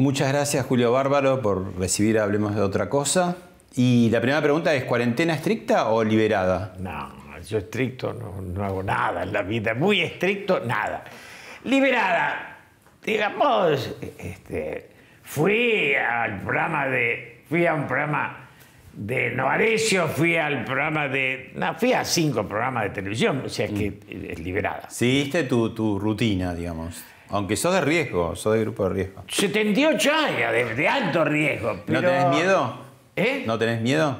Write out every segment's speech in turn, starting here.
Muchas gracias, Julio Bárbaro, por recibir Hablemos de Otra Cosa. Y la primera pregunta es, ¿cuarentena estricta o liberada? No, yo estricto no hago nada en la vida. Muy estricto, nada. Liberada, digamos, fui a un programa de Novarecio, fui a 5 programas de televisión, o sea que es liberada. Seguiste tu rutina, digamos. Aunque sos de riesgo, sos de grupo de riesgo. 78 años, de alto riesgo. Pero... ¿No tenés miedo? ¿Eh? ¿No tenés miedo?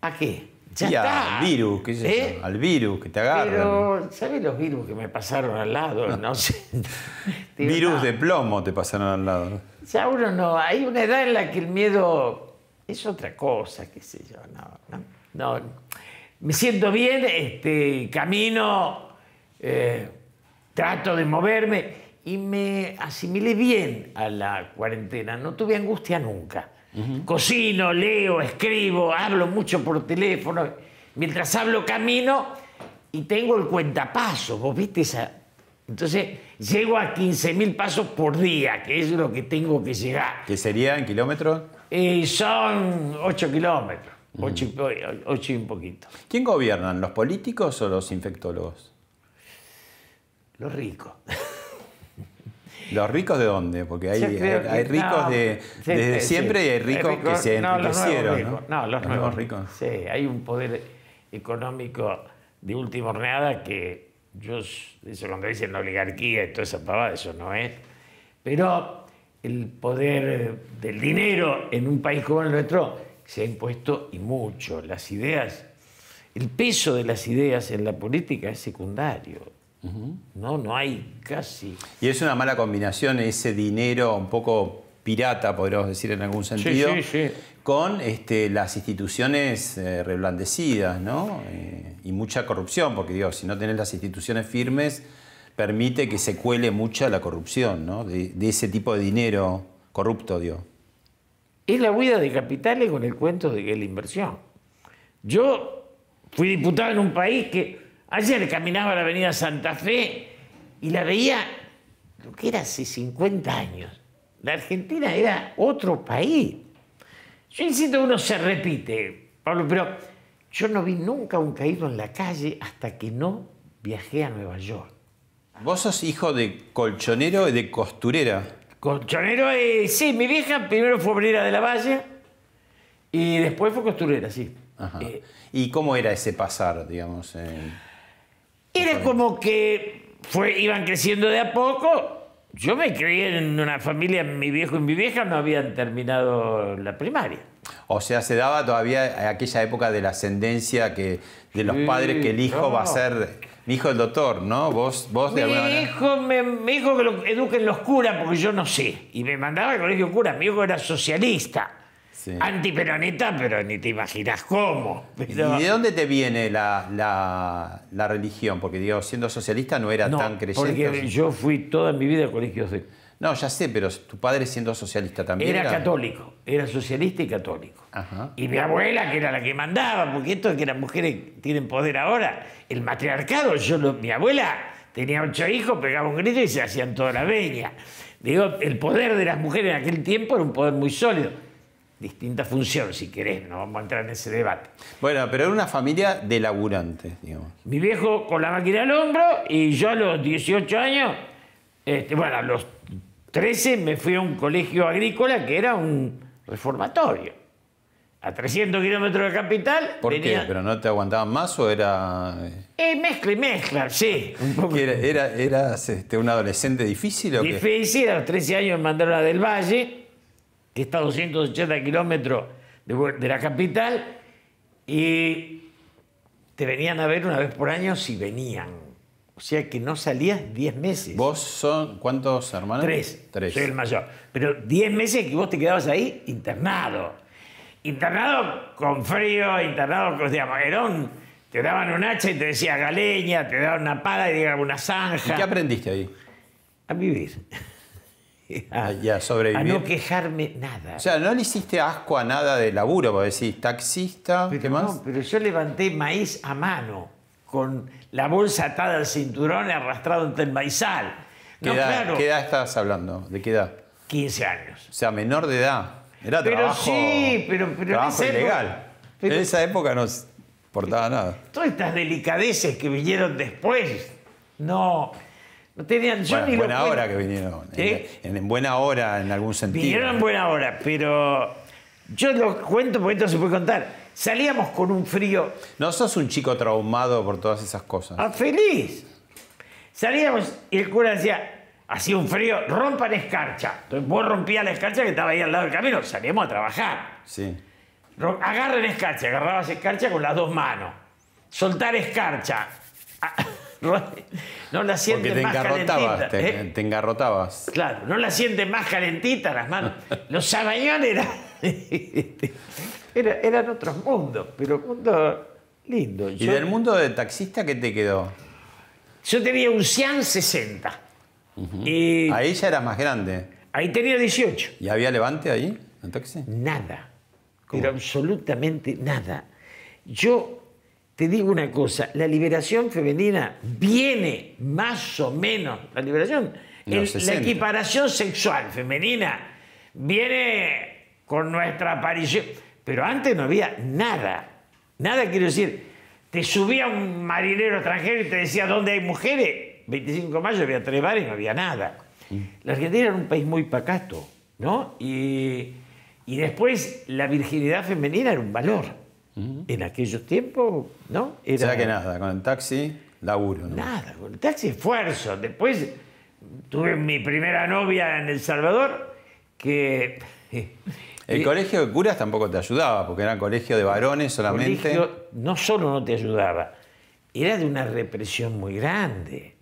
¿A qué? Ya está. Al virus, qué sé yo, al virus que te agarra. Pero, ¿sabés los virus que me pasaron al lado? No sé. Virus de plomo te pasaron al lado. Ya uno no, hay una edad en la que el miedo es otra cosa, qué sé yo. No. Me siento bien, camino, trato de moverme y me asimilé bien a la cuarentena. No tuve angustia nunca. Cocino, leo, escribo, hablo mucho por teléfono. Mientras hablo, camino y tengo el cuentapasos. ¿Vos viste esa? Entonces, llego a 15.000 pasos por día, que es lo que tengo que llegar. ¿Qué sería en kilómetros? Son 8 kilómetros. 8 y un poquito. ¿Quién gobiernan, los políticos o los infectólogos? Los ricos. ¿Los ricos de dónde? Porque hay ricos desde siempre y hay ricos que se enriquecieron. Los nuevos ricos. Sí, hay un poder económico de última horneada que eso cuando dicen oligarquía y toda esa pavada, eso no es. Pero el poder del dinero en un país como el nuestro se ha impuesto y mucho. Las ideas, el peso de las ideas en la política es secundario. No hay casi. Y es una mala combinación ese dinero un poco pirata, podríamos decir en algún sentido, sí. Con las instituciones reblandecidas, ¿no? Y mucha corrupción, porque digo, si no tenés las instituciones firmes, permite que se cuele mucha la corrupción, ¿no? De ese tipo de dinero corrupto, digo. Es la huida de capitales con el cuento de que es la inversión. Yo fui diputado en un país que ayer caminaba la avenida Santa Fe y la veía lo que era hace 50 años. La Argentina era otro país. Yo insisto que uno se repite, Pablo, pero yo no vi nunca un caído en la calle hasta que no viajé a Nueva York. ¿Vos sos hijo de colchonero y de costurera? Colchonero, sí, mi vieja primero fue obrera de la Valle y después fue costurera, sí. Ajá. ¿Y cómo era ese pasar, digamos? Era como que iban creciendo de a poco. Yo me crié en una familia, mi viejo y mi vieja no habían terminado la primaria. O sea, se daba todavía aquella época de la ascendencia de los padres que el hijo va a ser... Mi hijo el doctor, ¿no? Vos de alguna manera... Mi hijo que lo eduquen los curas, porque yo no sé. Y me mandaba al colegio cura. Mi hijo era socialista. Sí. Antiperonista, pero ni te imaginas cómo. Pero... ¿Y de dónde te viene la religión? Porque, digo, siendo socialista no era tan creyente. Porque yo fui toda mi vida a colegios de... No, ya sé, pero tu padre siendo socialista también era católico, era socialista y católico. Ajá. Y mi abuela, que era la que mandaba, porque esto de que las mujeres tienen poder ahora, el matriarcado, mi abuela tenía 8 hijos, pegaba un grito y se hacían toda la veña. Digo, el poder de las mujeres en aquel tiempo era un poder muy sólido. Distinta función, si querés, no vamos a entrar en ese debate. Bueno, pero era una familia de laburantes, digamos. Mi viejo con la máquina al hombro y yo a los 18 años, a los 13 me fui a un colegio agrícola que era un reformatorio. A 300 kilómetros de capital. ¿Por qué? ¿Pero no te aguantaban más o era...? Mezcla y mezcla, sí. Un poco. ¿Eras un adolescente difícil o qué? Difícil, a los 13 años me mandaron a Del Valle, que está a 280 kilómetros de la capital, y te venían a ver una vez por año si venían. O sea que no salías 10 meses. ¿Vos son cuántos hermanos? 3. 3. Soy el mayor. Pero 10 meses que vos te quedabas ahí internado. Internado con frío, internado con... Digamos, te daban un hacha y te decía galeña, te daban una pala y te daban una zanja. ¿Y qué aprendiste ahí? A vivir. A sobrevivir. A no quejarme nada. O sea, ¿no le hiciste asco a nada de laburo? Porque decís, taxista, pero ¿qué más? No, pero yo levanté maíz a mano, con la bolsa atada al cinturón y arrastrado entre el maizal. ¿Qué edad estás hablando? ¿De qué edad? 15 años. O sea, menor de edad. Era Pero trabajo, sí, pero trabajo en esa ilegal. época- pero- en esa época no se importaba nada. Todas estas delicadeces que vinieron después, no tenían... Yo Bueno, ni en lo buena cuento. hora que vinieron. ¿Eh? En buena hora, en algún sentido. Vinieron en buena hora, pero yo lo cuento porque esto se puede contar. Salíamos con un frío No sos un chico traumado por todas esas cosas. feliz. Salíamos y el cura decía, hacía un frío, rompan escarcha. Entonces vos rompías la escarcha que estaba ahí al lado del camino, salíamos a trabajar. Sí. Agarren escarcha, agarrabas escarcha con las dos manos. Soltar escarcha. No la Porque sientes te más engarrotabas, calentita. te engarrotabas. Claro, no la sientes más calentita las manos. Los sabañones eran otros mundos, pero mundos lindos. ¿Y del mundo de taxista qué te quedó? Yo tenía un Cian 60. Y Ahí ya eras más grande. ahí tenía 18. ¿Y había levante ahí, en taxi? Nada. Pero absolutamente nada. Yo te digo una cosa, la liberación femenina viene más o menos, la liberación, En los la 60. equiparación sexual femenina viene con nuestra aparición, pero antes no había nada. Nada quiero decir, te subía un marinero extranjero y te decía ¿dónde hay mujeres? 25 de mayo había 3 bares y no había nada. La Argentina era un país muy pacato, ¿no? Y después la virginidad femenina era un valor. En aquellos tiempos, ¿no? O sea que nada, con el taxi, laburo. ¿no? Nada, con el taxi esfuerzo. Después tuve mi primera novia en El Salvador, que... El colegio de curas tampoco te ayudaba, porque era colegio de varones solamente. colegio no solo no te ayudaba, era de una represión muy grande.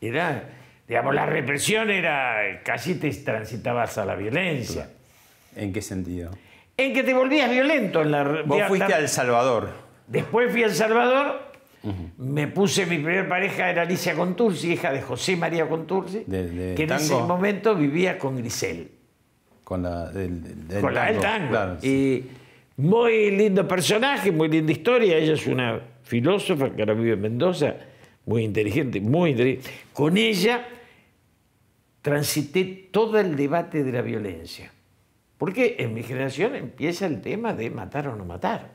Era, digamos, la represión era, casi te transitabas a la violencia. ¿En qué sentido? En que te volvías violento. Vos fuiste a El Salvador. Después fui a El Salvador, me puse, mi primer pareja era Alicia Contursi, hija de José María Contursi, ¿De que en tango? ese momento vivía con Grisel. Con la del Con la del tango. Claro, sí. Y muy lindo personaje, muy linda historia. Ella es una filósofa que ahora vive en Mendoza, muy inteligente, muy inteligente. Con ella transité todo el debate de la violencia. Porque en mi generación empieza el tema de matar o no matar.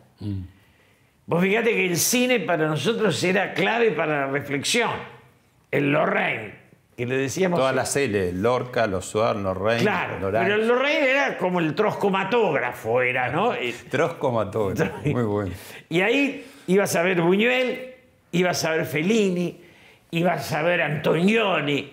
Vos fíjate que el cine para nosotros era clave para la reflexión. El Lorraine, que le decíamos... Todas las L, Lorca, Los Suar, Lorraine, Claro, Lorraine. pero el Lorraine era como el troscomatógrafo, era, ¿no? Troscomatógrafo, muy bueno. Y ahí ibas a ver Buñuel, ibas a ver Fellini, ibas a ver Antonioni,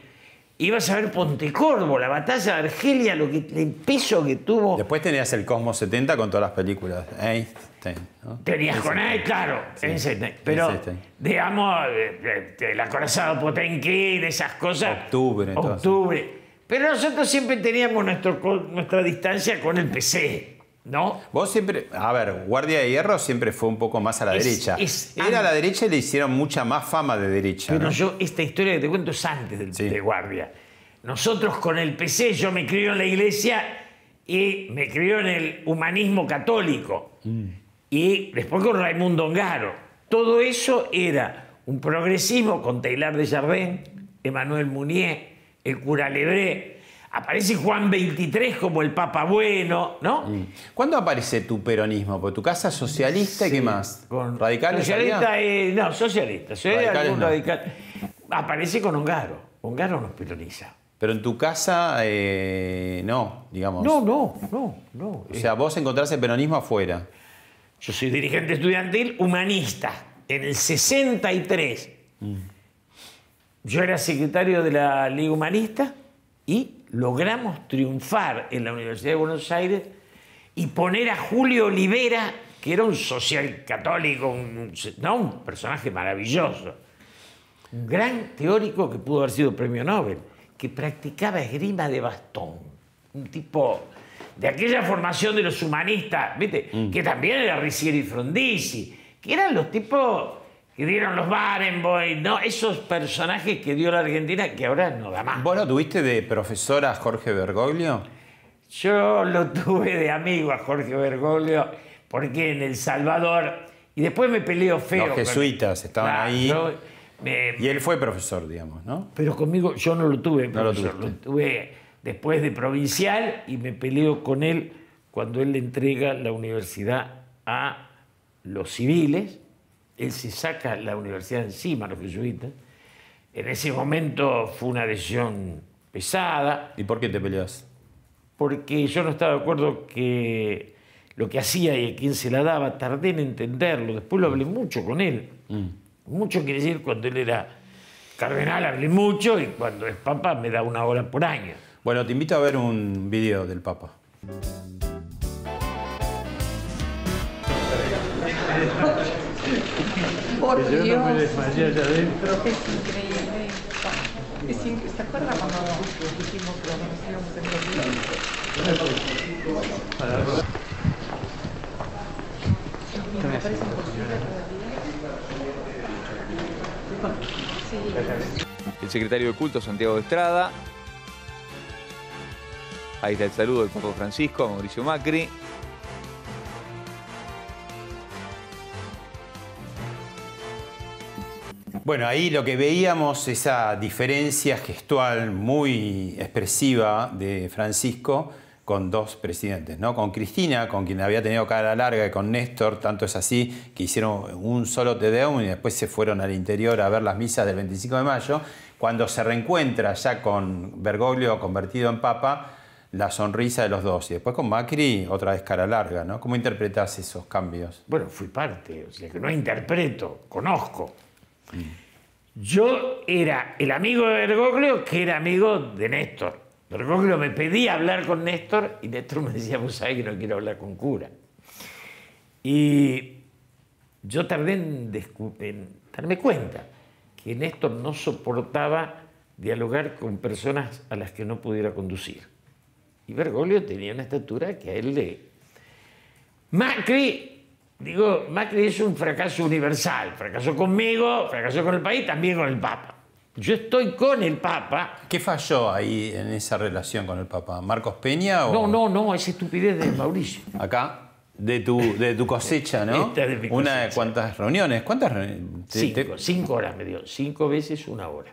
ibas a ver Pontecorvo, la batalla de Argelia, el peso que tuvo. Después tenías el Cosmos 70 con todas las películas. Einstein, ¿no? Tenías con él, claro, Einstein, pero Einstein. digamos, el acorazado Potenquín, esas cosas. Octubre, todo eso. Octubre. Pero nosotros siempre teníamos nuestra distancia con el PC, ¿no? Vos siempre, a ver, Guardia de Hierro siempre fue un poco más a la derecha. Era a la derecha y le hicieron mucha más fama de derecha. Pero ¿no? yo, esta historia que te cuento es antes de Guardia. Nosotros con el PC, yo me crié en la iglesia y me crié en el humanismo católico. Y después con Raimundo Ongaro. Todo eso era un progresismo con Teilhard de Chardin, Emmanuel Mounier, el cura Lebré. Aparece Juan XXIII como el Papa Bueno, ¿no? ¿Cuándo aparece tu peronismo? Porque tu casa es socialista y qué más. Con ¿Radicales socialista, había? no, socialista. Soy Radicales algún no. radical. Aparece con Ongaro. Ongaro nos peroniza. Pero en tu casa, no, digamos. No. O sea, vos encontrás el peronismo afuera. Yo soy dirigente estudiantil humanista. En el 63, yo era secretario de la Liga Humanista y logramos triunfar en la Universidad de Buenos Aires y poner a Julio Olivera, que era un social católico, un personaje maravilloso, un gran teórico que pudo haber sido premio Nobel, que practicaba esgrima de bastón, un tipo de aquella formación de los humanistas, ¿viste? Que también era Riccieri y Frondizi, que eran los tipos que dieron los Barenboim, ¿no? Esos personajes que dio la Argentina que ahora no da más. ¿Vos lo tuviste de profesor a Jorge Bergoglio? Yo lo tuve de amigo a Jorge Bergoglio porque en El Salvador, y después me peleó feo. Los jesuitas estaban Claro, ahí. me- Y él fue profesor, digamos, ¿no? Pero conmigo yo no lo tuve, No lo profesor, tuviste. lo tuve después de provincial, y me peleo con él cuando él le entrega la universidad a los civiles. Él se saca la universidad encima, los jesuitas. En ese momento fue una decisión pesada. ¿Y por qué te peleas? Porque yo no estaba de acuerdo que lo que hacía y a quién se la daba, tardé en entenderlo. Después lo hablé mucho con él. Mucho quiere decir, cuando él era cardenal hablé mucho, y cuando es papa me da 1 hora por año. Bueno, te invito a ver un video del Papa. Por Yo Dios. no me desmayé allá adentro. Es increíble. ¿Se acuerda cuando dijimos que nos íbamos en me parece imposible todavía. Sí. El secretario de Culto, Santiago de Estrada. Ahí está el saludo del Papa Francisco a Mauricio Macri. Bueno, ahí lo que veíamos, esa diferencia gestual muy expresiva de Francisco con dos presidentes, ¿no? Con Cristina, con quien había tenido cara larga, y con Néstor, tanto es así que hicieron un solo Te Deum y después se fueron al interior a ver las misas del 25 de mayo. Cuando se reencuentra ya con Bergoglio convertido en Papa, la sonrisa de los dos. Y después con Macri, otra vez cara larga, ¿no? ¿Cómo interpretás esos cambios? Bueno, fui parte, o sea que no interpreto, conozco. Yo era el amigo de Bergoglio, que era amigo de Néstor. Bergoglio me pedía hablar con Néstor y Néstor me decía, vos sabés que no quiero hablar con cura. Y yo tardé en darme cuenta que Néstor no soportaba dialogar con personas a las que no pudiera conducir. Y Bergoglio tenía una estatura que a él le... Macri es un fracaso universal. Fracasó conmigo, fracasó con el país, también con el Papa. Yo estoy con el Papa. ¿Qué falló ahí en esa relación con el Papa? ¿Marcos Peña o...? No, esa estupidez de Mauricio. Acá, de tu cosecha, ¿no? Esta de mi Una cosecha. de cuántas reuniones. ¿Cuántas reuniones? 5 horas me dio, 5 veces 1 hora.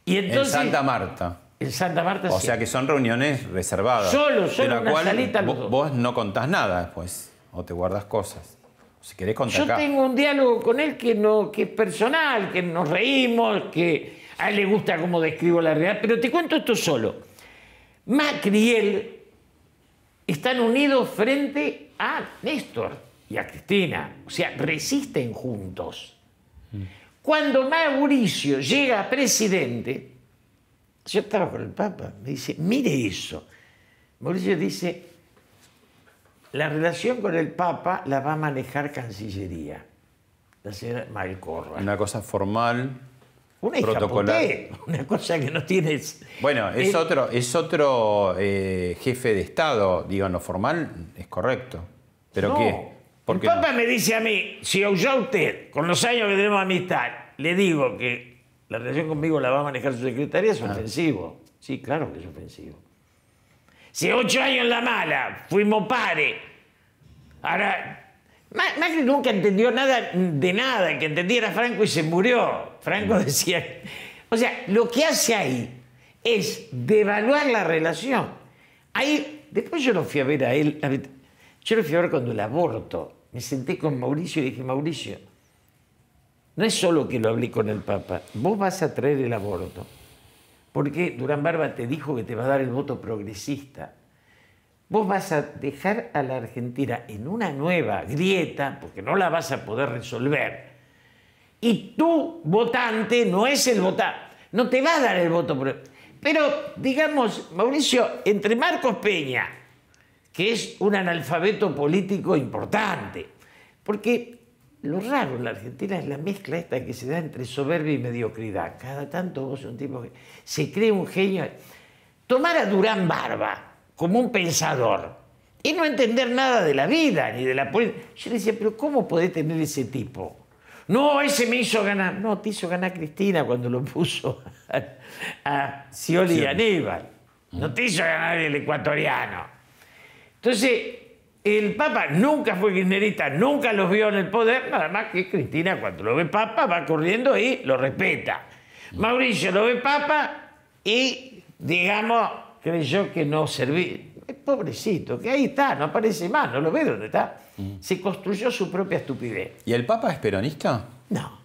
Y entonces, en Santa Marta. En Santa Marta, O sí. sea que son reuniones reservadas. Solo de la una cual salita los dos. vos no contás nada después, o te guardas cosas. Si querés contar Yo acá. tengo un diálogo con él que es personal, que nos reímos, que a él le gusta cómo describo la realidad, pero te cuento esto solo. Macri y él están unidos frente a Néstor y a Cristina, o sea, resisten juntos. Cuando Mauricio llega a presidente, yo estaba con el Papa, me dice, mire eso. Mauricio dice, la relación con el Papa la va a manejar Cancillería, la señora Malcorra. Una cosa formal, Una protocolar. hija una cosa que no tienes. Bueno, es otro jefe de Estado, digo, en lo formal es correcto. ¿Pero No. qué? ¿Por El qué Papa no? me dice a mí, si yo a usted, con los años que tenemos amistad, le digo que la relación conmigo la va a manejar su secretaria, es ofensivo. Sí, claro que es ofensivo. Si 8 años en la mala, fuimos pares. Ahora, Macri nunca entendió nada de nada. El que entendía era Franco y se murió. Franco decía... O sea, lo que hace ahí es devaluar la relación. Ahí, después yo lo fui a ver a él. Yo lo fui a ver cuando el aborto. Me senté con Mauricio y dije, Mauricio, no es solo que lo hablé con el Papa. Vos vas a traer el aborto. Porque Durán Barba te dijo que te va a dar el voto progresista. Vos vas a dejar a la Argentina en una nueva grieta, porque no la vas a poder resolver. Y tu votante no es el votante, no te va a dar el voto. Pero, digamos, Mauricio, entre Marcos Peña, que es un analfabeto político importante, porque lo raro en la Argentina es la mezcla esta que se da entre soberbia y mediocridad. Cada tanto vos sos un tipo que se cree un genio. Tomar a Durán Barba como un pensador y no entender nada de la vida ni de la política. Yo le decía, pero ¿cómo podés tener ese tipo? No, ese me hizo ganar. No, te hizo ganar Cristina cuando lo puso a Scioli y Aníbal. No te hizo ganar el ecuatoriano. Entonces, el Papa nunca fue kirchnerista, nunca los vio en el poder, nada más que Cristina cuando lo ve Papa va corriendo y lo respeta. Mauricio lo ve Papa y, digamos, creyó que no servía. Pobrecito, que ahí está, no aparece más, no lo ve dónde está. Se construyó su propia estupidez. ¿Y el Papa es peronista? No.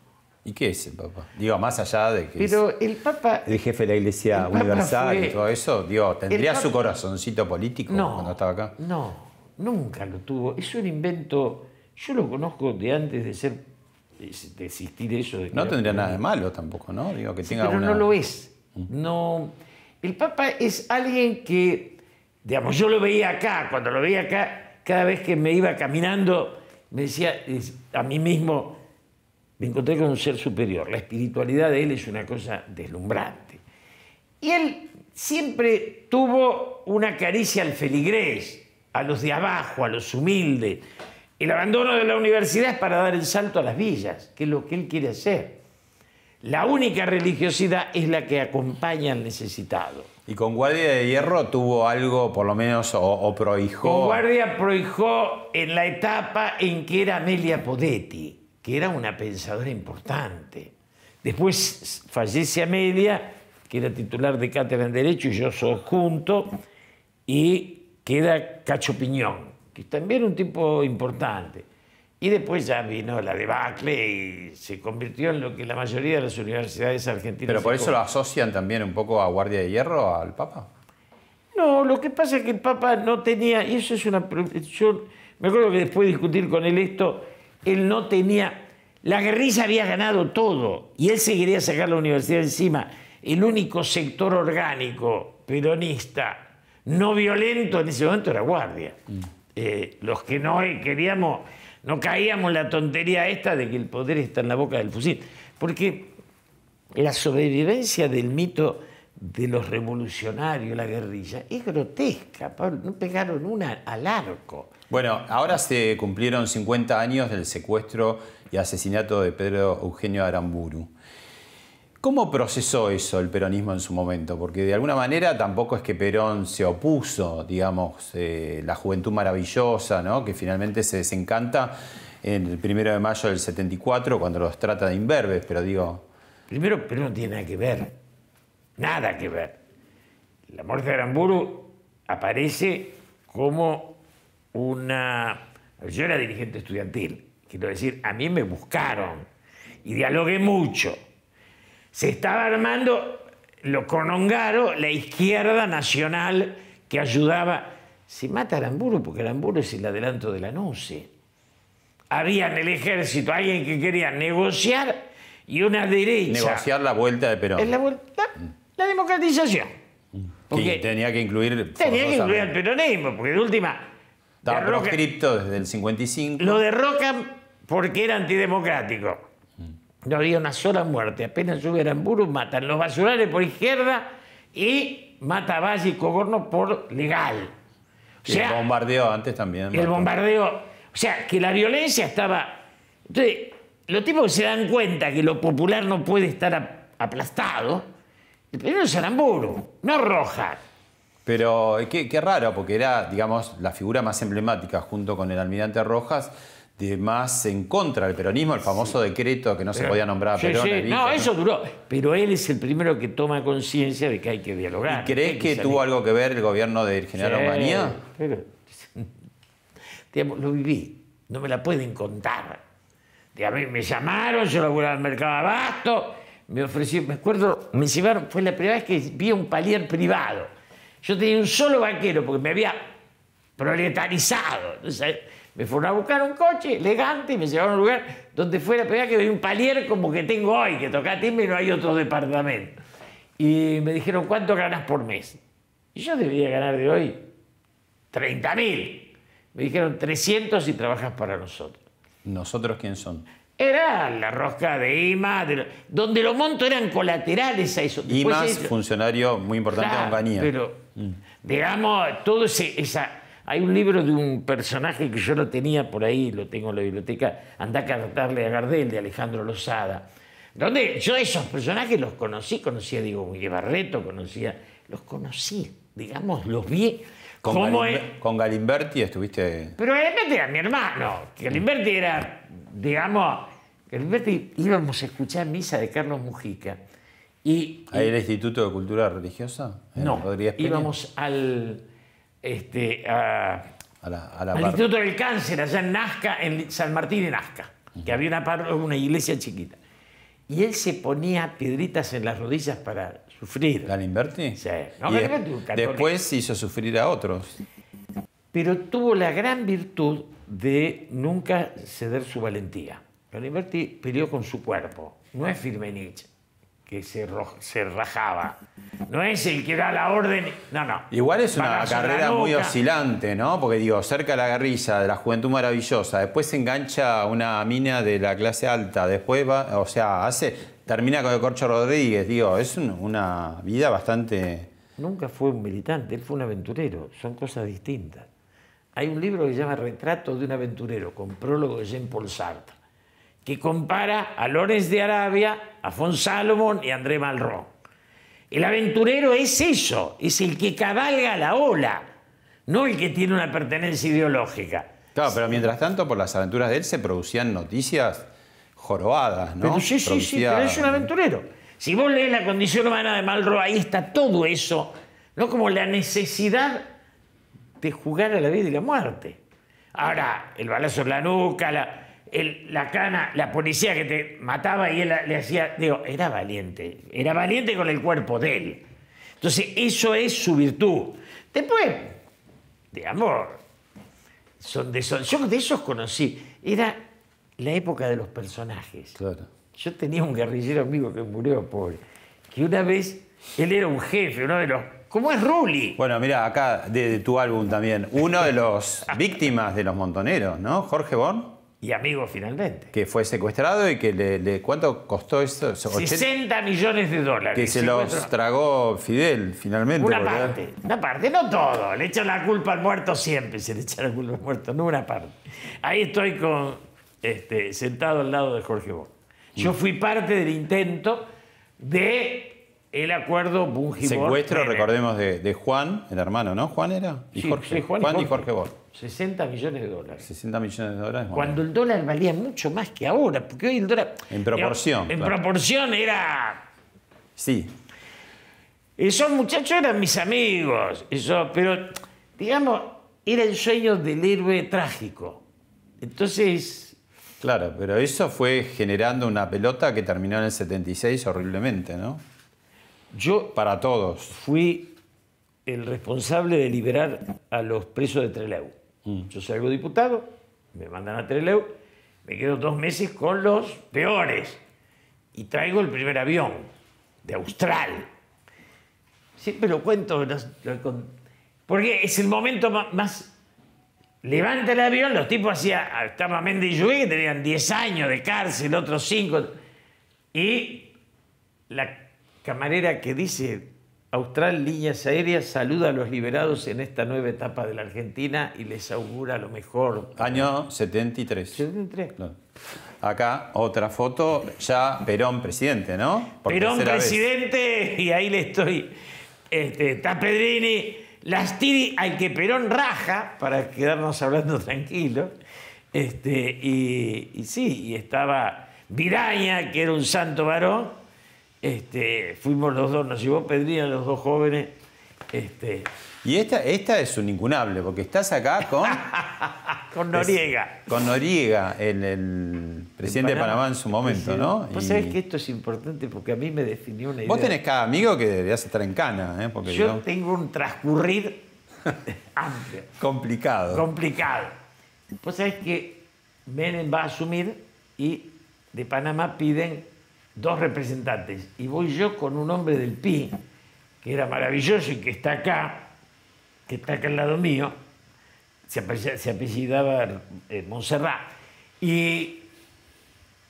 ¿Y qué es el Papa? Digo, más allá de que Pero el Papa... el jefe de la Iglesia el Papa Universal fue- y todo eso, digo, ¿tendría el su Papa- corazoncito político No, cuando estaba acá? no, nunca lo tuvo. Es un invento, yo lo conozco de antes de existir eso. De que No era tendría nada peronista. de malo tampoco, ¿no? Digo, que Sí, tenga pero una... no lo es. No. El Papa es alguien que, digamos, yo lo veía acá, cuando lo veía acá, cada vez que me iba caminando, me decía a mí mismo, me encontré con un ser superior. La espiritualidad de él es una cosa deslumbrante. Y él siempre tuvo una caricia al feligrés, a los de abajo, a los humildes. El abandono de la universidad es para dar el salto a las villas, que es lo que él quiere hacer. La única religiosidad es la que acompaña al necesitado. Y con Guardia de Hierro tuvo algo, por lo menos, o prohijó... Con Guardia prohijó en la etapa en que era Amelia Podetti, que era una pensadora importante. Después fallece Amelia, que era titular de cátedra en Derecho, y yo soy junto, y queda Cacho Piñón, que también un tipo importante. Y después ya vino la debacle y se convirtió en lo que la mayoría de las universidades argentinas... Pero por se eso lo asocian también un poco a Guardia de Hierro, al Papa. No, lo que pasa es que el Papa no tenía, y eso es una... Yo me acuerdo que después de discutir con él esto, él no tenía... La guerrilla había ganado todo y él se quería sacar la universidad encima. El único sector orgánico peronista no violento en ese momento era Guardia. Los que no queríamos, no caíamos en la tontería esta de que el poder está en la boca del fusil. Porque la sobrevivencia del mito de los revolucionarios, la guerrilla, es grotesca, Pablo. No pegaron una al arco. Bueno, ahora se cumplieron 50 años del secuestro y asesinato de Pedro Eugenio Aramburu. ¿Cómo procesó eso el peronismo en su momento? Porque de alguna manera tampoco es que Perón se opuso, digamos, la juventud maravillosa, ¿no? Que finalmente se desencanta en el 1 de mayo del 74 cuando los trata de imberbes, pero digo... Primero, Perón no tiene nada que ver. Nada que ver. La muerte de Aramburu aparece como una... Yo era dirigente estudiantil. Quiero decir, a mí me buscaron y dialogué mucho. Se estaba armando con Ongaro la izquierda nacional que ayudaba. Se mata a Aramburu porque Aramburu es el adelanto de la NUCE. Había en el ejército alguien que quería negociar y una derecha. Negociar la vuelta de Perón. Es la democratización. Que tenía que incluir... Tenía que incluir forzosamente. al peronismo, porque de última... Estaba derroca- proscripto desde el 55. Lo derrocan porque era antidemocrático. No había una sola muerte. Apenas sube Aramburu, matan los basurales por izquierda y mata a Valle y Cogorno por legal. O Y el sea, bombardeo antes también. el mató. bombardeo... O sea, que la violencia estaba... Entonces, los tipos se dan cuenta que lo popular no puede estar aplastado. El primero es Aramburu, no Rojas. Pero qué raro, porque era, digamos, la figura más emblemática junto con el almirante Rojas, de más en contra del peronismo, el famoso decreto que no se podía nombrar a Sí, Perón. sí. Evita, No, eso duró. Pero él es el primero que toma conciencia de que hay que dialogar. ¿Y crees que tuvo algo que ver el gobierno del general Onganía? Pero, digamos, lo viví. No me la pueden contar. Digamos, me llamaron, yo laburaba en el mercado de abasto, me ofrecieron, me acuerdo, me llevaron, fue la primera vez que vi un palier privado. Yo tenía un solo vaquero porque me había proletarizado. Entonces, me fueron a buscar un coche elegante y me llevaron a un lugar donde fue la primera vez que vi un palier como que tengo hoy, que toca timbre y no hay otro departamento. Y me dijeron, ¿cuánto ganas por mes? Y yo debía ganar de hoy 30.000. Me dijeron 300 y trabajas para nosotros. ¿Nosotros quién son? Era la rosca de IMA, donde los montos eran colaterales a eso. Después IMAS, funcionario muy importante de Claro, Onganía. pero, digamos, todo hay un libro de un personaje que yo lo tenía por ahí, lo tengo en la biblioteca, Andá a cantarle a Gardel, de Alejandro Lozada, donde yo esos personajes los conocía a Diego Miguel Barreto, los conocí, digamos, los vi. Con Galimberti estuviste... Pero Galimberti era mi hermano, que Galimberti era, digamos, Galimberti íbamos a escuchar misa de Carlos Mujica Y, ¿Ahí el Instituto de Cultura Religiosa? no, Rodríguez Peña. íbamos al A la al par- Instituto del Cáncer, allá en Nazca, en San Martín de Nazca, que había una iglesia chiquita. Y él se ponía piedritas en las rodillas para sufrir. ¿Galimberti? Sí. No, Y Galimberti, un católico. después hizo sufrir a otros. Pero tuvo la gran virtud de nunca ceder su valentía. Galimberti peleó con su cuerpo. No es Firmenich, que se rajaba. No es el que da la orden. No, no. Igual es una Balazo en la carrera muy nuca. oscilante, ¿no? Porque digo, cerca de la guerrilla, de la juventud maravillosa, después se engancha una mina de la clase alta, después va, o sea, termina con el Corcho Rodríguez, digo, es una vida bastante... Nunca fue un militante, él fue un aventurero. Son cosas distintas. Hay un libro que se llama Retrato de un aventurero, con prólogo de Jean-Paul Sartre, que compara a Lawrence de Arabia, a von Salomon y a André Malraux. El aventurero es eso, es el que cabalga la ola, no el que tiene una pertenencia ideológica. Claro, pero mientras tanto, por las aventuras de él se producían noticias jorobadas, ¿no? Pero sí, pero es un aventurero. Si vos lees La condición humana de Malraux, ahí está todo eso, ¿no? Como la necesidad de jugar a la vida y la muerte. Ahora, el balazo en la nuca, la cana, la policía que te mataba y él le hacía... Digo, era valiente con el cuerpo de él. Entonces, eso es su virtud. Después, digamos, yo de esos conocí. Era la época de los personajes. Claro. Yo tenía un guerrillero amigo que murió, pobre, que una vez, él era un jefe, uno de los... ¿Cómo es Rulli? Bueno, mira, acá de tu álbum también, uno de los víctimas de los montoneros, ¿no? Jorge Born, Y amigo finalmente. que fue secuestrado y que ¿cuánto costó eso? 60 millones de dólares. Que se los tragó Fidel, finalmente. Una parte, no todo. Le echan la culpa al muerto siempre, se le echa la culpa al muerto, no una parte. Ahí estoy sentado al lado de Jorge Born. Yo fui parte del intento de el acuerdo Bungie-Born. Secuestro, recordemos, de Juan, el hermano, ¿no? ¿Juan era? Y Sí, Jorge. sí, Juan y Jorge Born. 60 millones de dólares. 60 millones de dólares. muy Cuando bien. el dólar valía mucho más que ahora, porque hoy el dólar... En proporción, En claro. proporción era... Sí. Esos muchachos eran mis amigos, pero, digamos, era el sueño del héroe trágico. Entonces, Claro, pero eso fue generando una pelota que terminó en el 76 horriblemente, ¿no? yo Para todos. fui el responsable de liberar a los presos de Trelew. Yo salgo diputado, me mandan a Trelew, me quedo 2 meses con los peores y traigo el primer avión de Austral. Siempre lo cuento, porque es el momento más... Levanta el avión, los tipos estaba Méndez y Lluvé, que tenían 10 años de cárcel, otros 5. Y la camarera que dice, Austral Líneas Aéreas saluda a los liberados en esta nueva etapa de la Argentina y les augura lo mejor. Año 73. 73. Claro. Acá otra foto, ya Perón presidente, ¿no? Por Perón tercera vez. presidente, y ahí le estoy. Está Pedrini, Lastiri, al que Perón raja, para quedarnos hablando tranquilos. Y sí, y estaba Viraña, que era un santo varón. Fuimos los dos, nos llevó Pedrini a los dos jóvenes. Y esta es un incunable, porque estás acá con... Con Noriega. Con Noriega, el presidente de Panamá en su momento, ¿no? Vos sabés que esto es importante porque a mí me definió una idea. Vos tenés cada amigo que deberías estar en cana, ¿eh? Porque Yo tengo un transcurrir amplio. complicado. Complicado. Vos sabés que Menem va a asumir y de Panamá piden 2 representantes. Y voy yo con un hombre del PI, que era maravilloso y que está acá al lado mío, se apellidaba Montserrat. Y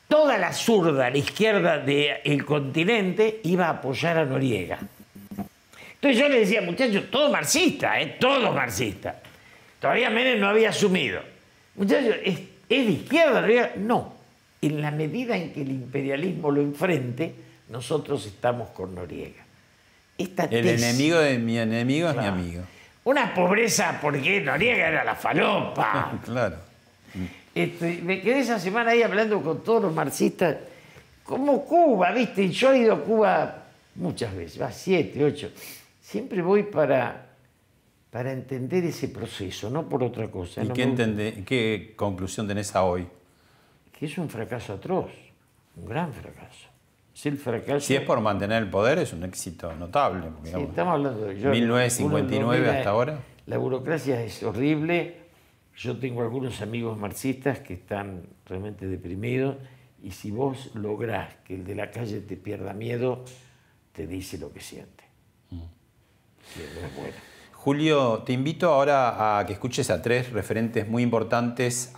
toda la zurda, la izquierda del continente iba a apoyar a Noriega. Entonces yo le decía, muchachos, todo marxista, todo marxista. Todavía Menem no había asumido. Muchachos, ¿es de izquierda Noriega? No. En la medida en que el imperialismo lo enfrente, nosotros estamos con Noriega. El enemigo de mi enemigo es mi amigo. Una pobreza porque Noriega era la falopa. Claro. Me quedé esa semana ahí hablando con todos los marxistas. Como Cuba, ¿viste? Yo he ido a Cuba muchas veces, va 7, 8. Siempre voy para entender ese proceso, no por otra cosa. ¿Y no qué conclusión tenés a hoy? Que es un fracaso atroz, un gran fracaso. Es el fracaso. Si es por mantener el poder, es un éxito notable. Sí, Digamos. estamos hablando de 1959 hasta ahora. La burocracia es horrible. Yo tengo algunos amigos marxistas que están realmente deprimidos, y si vos lográs que el de la calle te pierda miedo, te dice lo que siente. Sí, no es bueno. Julio, te invito ahora a que escuches a 3 referentes muy importantes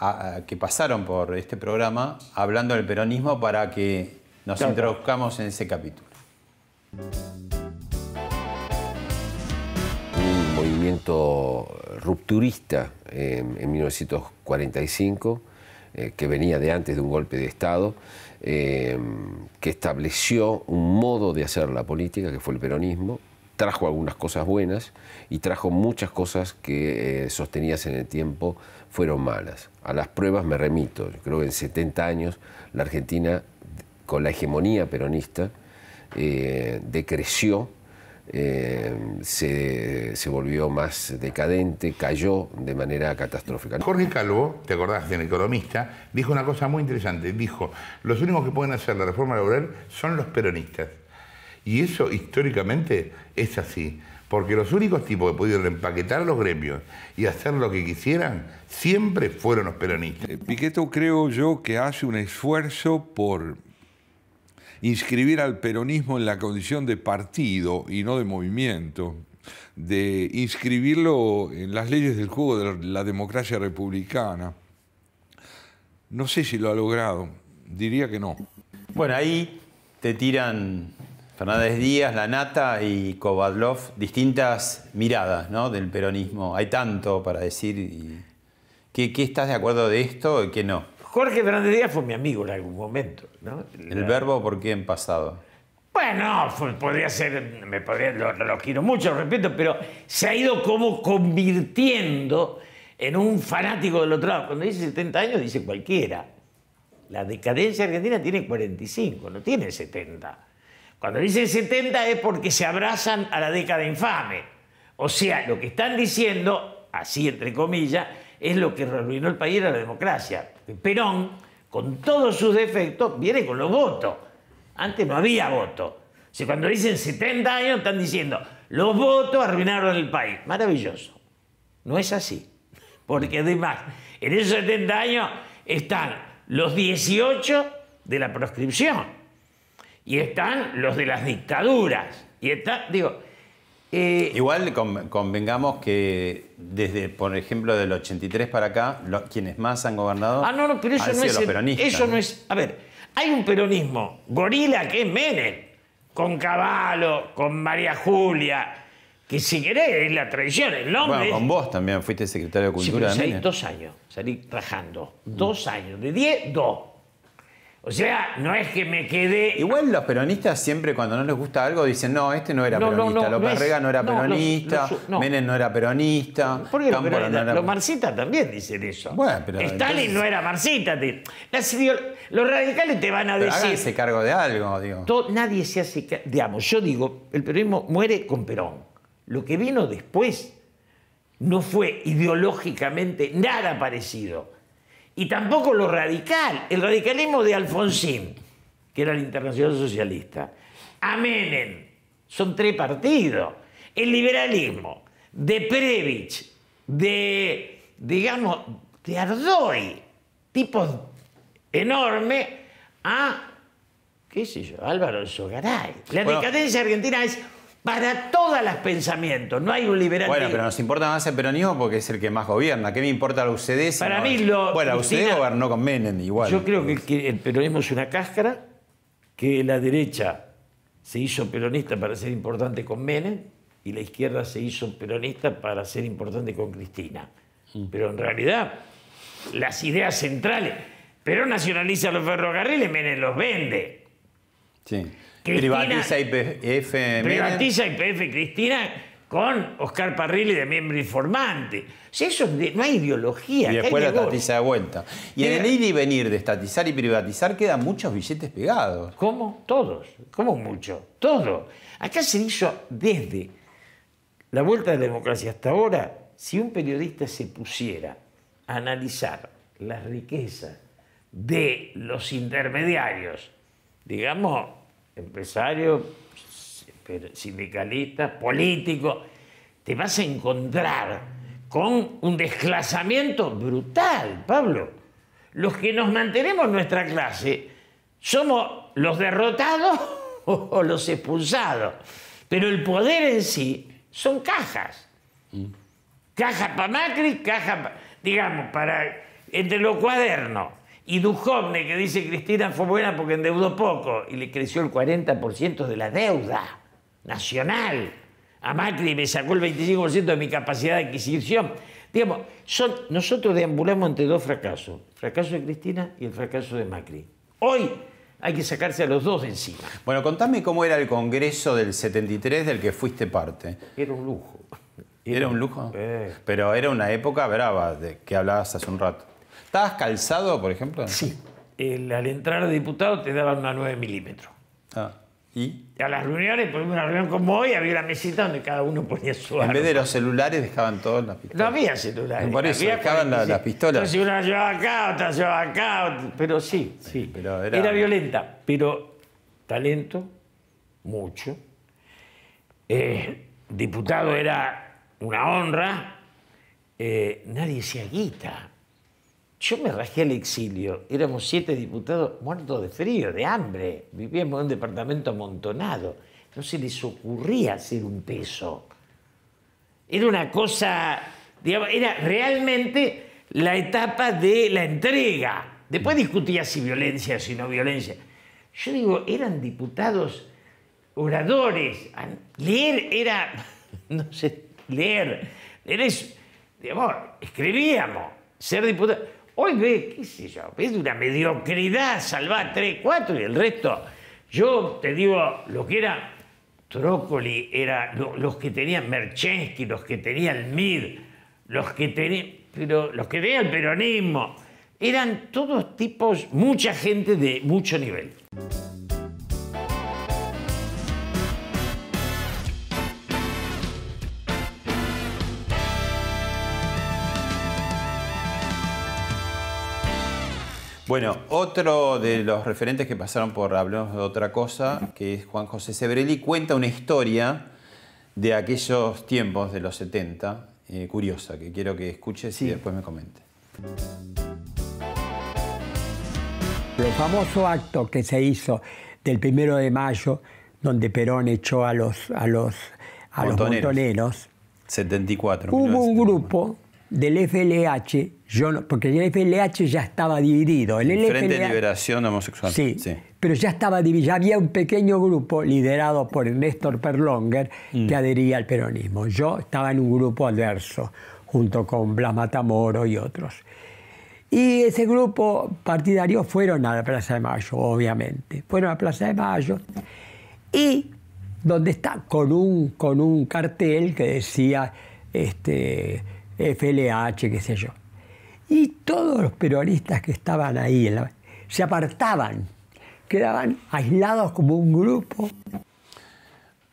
que pasaron por este programa hablando del peronismo para que nos introduzcamos en ese capítulo. Un movimiento rupturista en 1945, que venía de antes de un golpe de Estado, que estableció un modo de hacer la política, que fue el peronismo. Trajo algunas cosas buenas y trajo muchas cosas que sostenidas en el tiempo fueron malas. A las pruebas me remito. Yo creo que en 70 años la Argentina, con la hegemonía peronista, decreció, se volvió más decadente, cayó de manera catastrófica. Jorge Calvo, te acordás, el economista, dijo una cosa muy interesante. Dijo, los únicos que pueden hacer la reforma laboral son los peronistas. Y eso históricamente es así, porque los únicos tipos que pudieron empaquetar los gremios y hacer lo que quisieran siempre fueron los peronistas. Pichetto, creo yo, que hace un esfuerzo por inscribir al peronismo en la condición de partido y no de movimiento, de inscribirlo en las leyes del juego de la democracia republicana. No sé si lo ha logrado, diría que no. Bueno, ahí te tiran Fernández Díaz, Lanata y Kovadlov, distintas miradas, ¿no?, del peronismo. Hay tanto para decir. ¿Qué estás de acuerdo de esto y qué no? Jorge Fernández Díaz fue mi amigo en algún momento, ¿no? ¿El verbo por qué en pasado? Bueno, podría ser, lo quiero mucho, lo respeto, pero se ha ido como convirtiendo en un fanático del otro lado. Cuando dice 70 años, dice cualquiera. La decadencia argentina tiene 45, no tiene 70. Cuando dicen 70 es porque se abrazan a la década infame. O sea, lo que están diciendo, así entre comillas, es lo que arruinó el país, era la democracia. Perón, con todos sus defectos, viene con los votos. Antes no había voto. O sea, cuando dicen 70 años, están diciendo, los votos arruinaron el país. Maravilloso. No es así. Porque además, en esos 70 años están los 18 de la proscripción. Y están los de las dictaduras. Y está, digo... Igual convengamos que desde, por ejemplo, del 83 para acá, quienes más han gobernado pero eso han no sido es los peronistas. Eso no es... A ver, hay un peronismo gorila que es Menem, con Cavallo, con María Julia, que si querés es la tradición, el nombre... Bueno, con vos también fuiste secretario de Cultura de Menem. 2 años, salí rajando. 2 años, de 10, 2. O sea, no es que me quedé... Igual los peronistas siempre cuando no les gusta algo dicen, no, este no era peronista, López Rega no era peronista, Menem no era peronista, ¿Por qué Cámpora no era... Los marxistas también dicen eso. Bueno, pero Stalin entonces... no era marxista. Los radicales te van a Pero decir... háganse cargo de algo, digo. Nadie se hace... Digamos, yo digo, el peronismo muere con Perón. Lo que vino después no fue ideológicamente nada parecido. Y tampoco lo radical, el radicalismo de Alfonsín, que era el Internacional Socialista, a Menem, son 3 partidos. El liberalismo de Previch, de Ardoy, tipos enormes, a, qué sé yo, Álvaro Alzogaray. La decadencia argentina es para todos los pensamientos, no hay un liberalismo. Bueno, pero nos importa más el peronismo porque es el que más gobierna. ¿Qué me importa la UCD? Si Para no... mí Bueno, la UCD gobernó con Menem igual. Yo creo que el peronismo es una cáscara, que la derecha se hizo peronista para ser importante con Menem y la izquierda se hizo peronista para ser importante con Cristina. Pero en realidad, las ideas centrales... Perón nacionaliza los ferrocarriles, Menem los vende. Sí. Cristina, privatiza YPF, privatiza YPF, Cristina con Oscar Parrilli de miembro informante. O sea, eso no hay ideología. Y acá después hay la negocio. estatiza de vuelta. Y en el ir y venir de estatizar y privatizar quedan muchos billetes pegados. ¿Cómo? Todos. ¿Cómo mucho? Todo. Acá se hizo desde la vuelta de la democracia hasta ahora, si un periodista se pusiera a analizar las riquezas de los intermediarios, digamos, empresarios, sindicalistas, políticos, te vas a encontrar con un desclasamiento brutal, Pablo. Los que nos mantenemos en nuestra clase somos los derrotados o los expulsados, pero el poder en sí son cajas. Cajas para Macri, cajas, digamos, para entre los cuadernos. Y Duhovne, que dice Cristina fue buena porque endeudó poco y le creció el 40% de la deuda nacional. A Macri me sacó el 25% de mi capacidad de adquisición. Digamos, nosotros deambulamos entre dos fracasos. El fracaso de Cristina y el fracaso de Macri. Hoy hay que sacarse a los dos de encima. Bueno, contame cómo era el Congreso del 73 del que fuiste parte. Era un lujo. ¿Era un lujo? Pero era una época brava de que hablabas hace un rato. ¿Estabas calzado, por ejemplo? Sí. Al entrar de diputado te daban una 9 milímetros. ¿Y? A las reuniones, por ejemplo, una reunión como hoy, había una mesita donde cada uno ponía su arma. En vez de los celulares dejaban todas las pistolas. No había celulares. Por eso, había dejaban las pistolas. Entonces una llevaba acá, otra llevaba acá. Pero sí. Pero era violenta. Pero talento, mucho. Diputado era una honra. Nadie se guita. Yo me rajé al exilio. Éramos 7 diputados muertos de frío, de hambre. Vivíamos en un departamento amontonado. No se les ocurría hacer un peso. Era una cosa, digamos, era realmente la etapa de la entrega. Después discutía si violencia o si no violencia. Yo digo, eran diputados oradores. Leer era, no sé, leer es, digamos, escribíamos. Ser diputado. Hoy ves, qué sé yo, ves de una mediocridad, salvar 3, 4 y el resto. Yo te digo, lo que era Trócoli, era los que tenían Merchensky, los que tenían el MIR, los que tenían el peronismo, eran todos tipos, mucha gente de mucho nivel. Bueno, otro de los referentes que pasaron por Hablemos de otra cosa, que es Juan José Sebrelli, cuenta una historia de aquellos tiempos de los 70, curiosa, que quiero que escuches y después me comentes. El famoso acto que se hizo del 1 de mayo, donde Perón echó a los montoneros, 74. hubo un grupo del FLH, porque el FLH ya estaba dividido. El Frente de Liberación Homosexual. Sí, pero ya estaba dividido. Ya había un pequeño grupo liderado por Néstor Perlonger que adhería al peronismo. Yo estaba en un grupo adverso, junto con Blas Matamoros y otros. Y ese grupo partidario fueron a la Plaza de Mayo, obviamente. Fueron a la Plaza de Mayo y donde está con un cartel que decía FLH, qué sé yo. Y todos los peronistas que estaban ahí se apartaban, quedaban aislados como un grupo.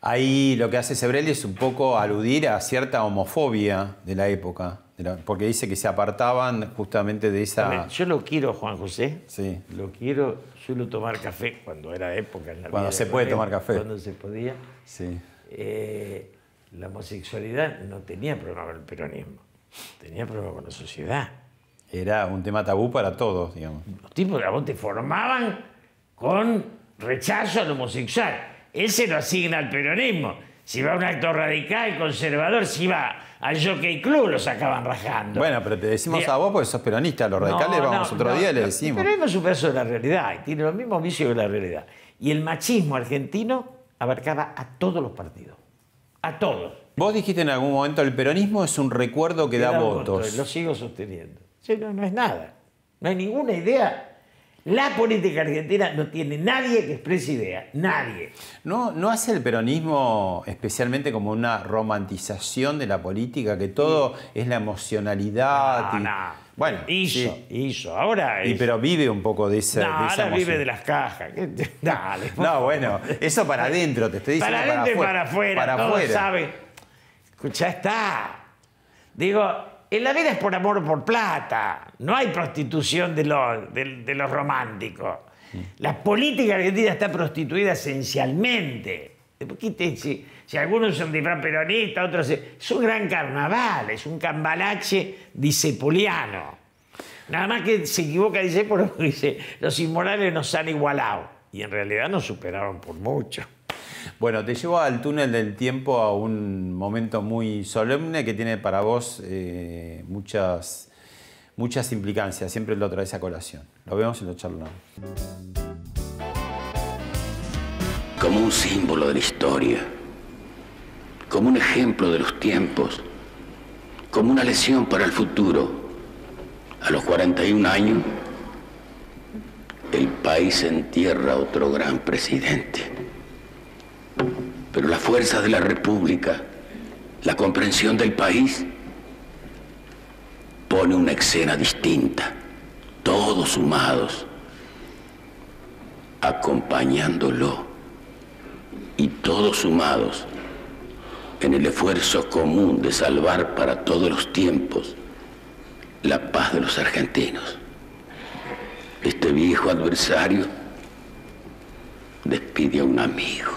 Ahí lo que hace Sebrelli es un poco aludir a cierta homofobia de la época, porque dice que se apartaban justamente de esa... Yo lo quiero, Juan José. Sí. Lo quiero, suelo tomar café cuando era época. En la cuando vida se puede tomar café. Cuando se podía. Sí. La homosexualidad no tenía problema con el peronismo, tenía problema con la sociedad. Era un tema tabú para todos, digamos. Los tipos de vos te formaban con rechazo al homosexual. Él se lo asigna al peronismo. Si va a un acto radical, conservador, si va al Jockey Club, lo sacaban rajando. Bueno, pero te decimos a vos porque sos peronista. Los radicales vamos otro día y le decimos. El peronismo es un pedazo de la realidad y tiene los mismos vicios que la realidad. Y el machismo argentino abarcaba a todos los partidos. A todos. Vos dijiste en algún momento, el peronismo es un recuerdo que da votos. Lo sigo sosteniendo. Sí, no es nada. No hay ninguna idea. La política argentina no tiene nadie que exprese idea, nadie. ¿No hace el peronismo especialmente como una romantización de la política, que todo es la emocionalidad? No. Bueno, hizo. Ahora pero vive un poco de esa, ahora emoción. vive de las cajas. Dale. No, bueno, eso para adentro, te estoy diciendo Para adentro y para afuera. Para todos afuera. saben. Escucha, está. Digo, en la vida es por amor o por plata. No hay prostitución de los románticos. La política argentina está prostituida esencialmente. Si algunos son disfraz peronista, otros... Es un gran carnaval, es un cambalache dicepoliano. Nada más que se equivoca Disépolo porque dice, los inmorales nos han igualado. Y en realidad nos superaron por mucho. Bueno, te llevo al túnel del tiempo, a un momento muy solemne que tiene para vos muchas implicancias. Siempre lo traes a colación. Lo vemos y lo charlamos. Como un símbolo de la historia, como un ejemplo de los tiempos, como una lesión para el futuro. A los 41 años, el país entierra a otro gran presidente. Pero la fuerza de la República, la comprensión del país, pone una escena distinta, todos sumados, acompañándolo, y todos sumados en el esfuerzo común de salvar para todos los tiempos la paz de los argentinos. Este viejo adversario despide a un amigo.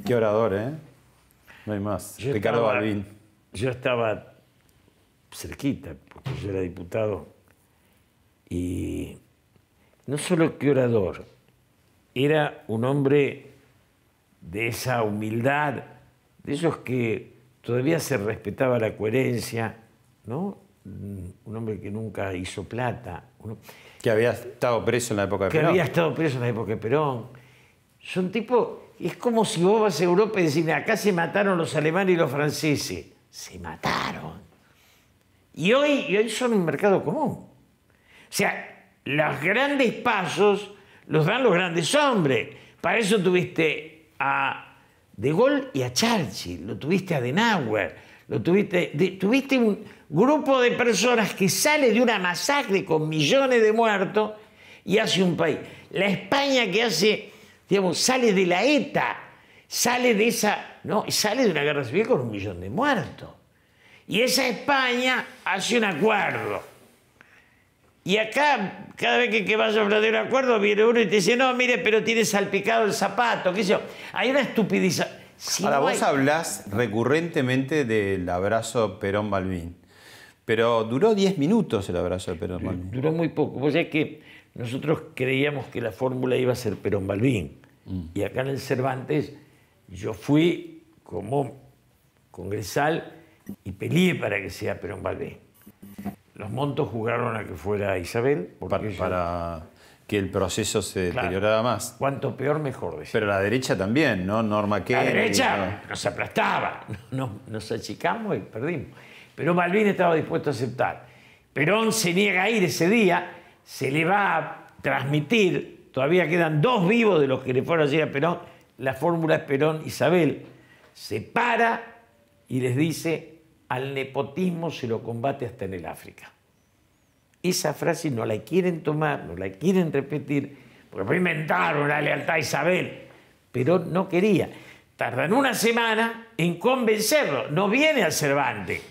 Qué orador, ¿eh? No hay más. Ricardo Balbín. Yo estaba cerquita, porque yo era diputado, y no solo que orador, era un hombre de esa humildad, de esos que todavía se respetaba la coherencia, ¿no? Un hombre que nunca hizo plata. Que había estado preso en la época de Perón. Que había estado preso en la época de Perón. Son tipos... Es como si vos vas a Europa y decís, acá se mataron los alemanes y los franceses. Se mataron. Y hoy son un mercado común. O sea, los grandes pasos los dan los grandes hombres. Para eso tuviste a De Gaulle y a Churchill, lo tuviste a Adenauer, tuviste un grupo de personas que sale de una masacre con millones de muertos y hace un país. La España que hace, digamos, sale de la ETA, sale de esa, ¿no? Sale de una guerra civil con 1 millón de muertos. Y esa España hace un acuerdo. Y acá, cada vez que vas a hablar de un acuerdo, viene uno y te dice, no, mire, pero tiene salpicado el zapato, qué sé yo. Hay una estupidización. Ahora, vos hablás recurrentemente del abrazo Perón-Balbín, pero duró 10 minutos el abrazo de Perón-Balbín. Duró muy poco. Vos sabés que nosotros creíamos que la fórmula iba a ser Perón-Balbín. Y acá en el Cervantes yo fui como congresal y peleé para que sea Perón-Balbín. Los Montos jugaron a que fuera Isabel. Para que el proceso se deteriorara más. Cuanto peor, mejor. Decía. Pero la derecha también, ¿no? Norma Kennedy. La derecha nos aplastaba. Nos achicamos y perdimos. Pero Balbín estaba dispuesto a aceptar. Perón se niega a ir ese día. Se le va a transmitir. Todavía quedan 2 vivos de los que le fueron a decir a Perón. La fórmula es Perón-Isabel. Se para y les dice... Al nepotismo se lo combate hasta en el África. Esa frase no la quieren tomar, no la quieren repetir, porque después inventaron la lealtad a Isabel. Pero no quería. Tardan 1 semana en convencerlo. No viene al Cervantes.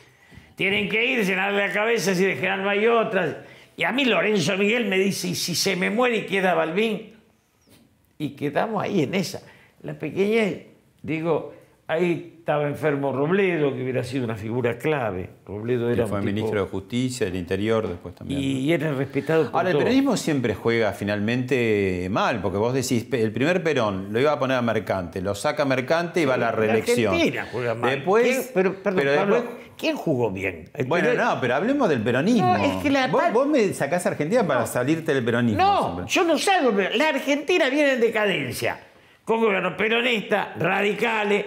Tienen que ir, llenarle la cabeza y dejar, no hay otras. Y a mí Lorenzo Miguel me dice, ¿y si se me muere y queda Balbín? Y quedamos ahí en esa. La pequeñez, digo... Ahí estaba enfermo Robledo, que hubiera sido una figura clave. Robledo era que fue ministro de Justicia, del Interior después también. Y era respetado por Ahora, el peronismo siempre juega finalmente mal, porque vos decís, el primer Perón lo iba a poner a Mercante, lo saca a Mercante y va a la reelección. Argentina juega mal. Después, Perdón, Pablo, ¿quién jugó bien? Bueno, no, pero hablemos del peronismo. No, es que vos me sacás a Argentina para salirte del peronismo. No, siempre. yo no salgo. La Argentina viene en decadencia. Con gobiernos peronistas, radicales,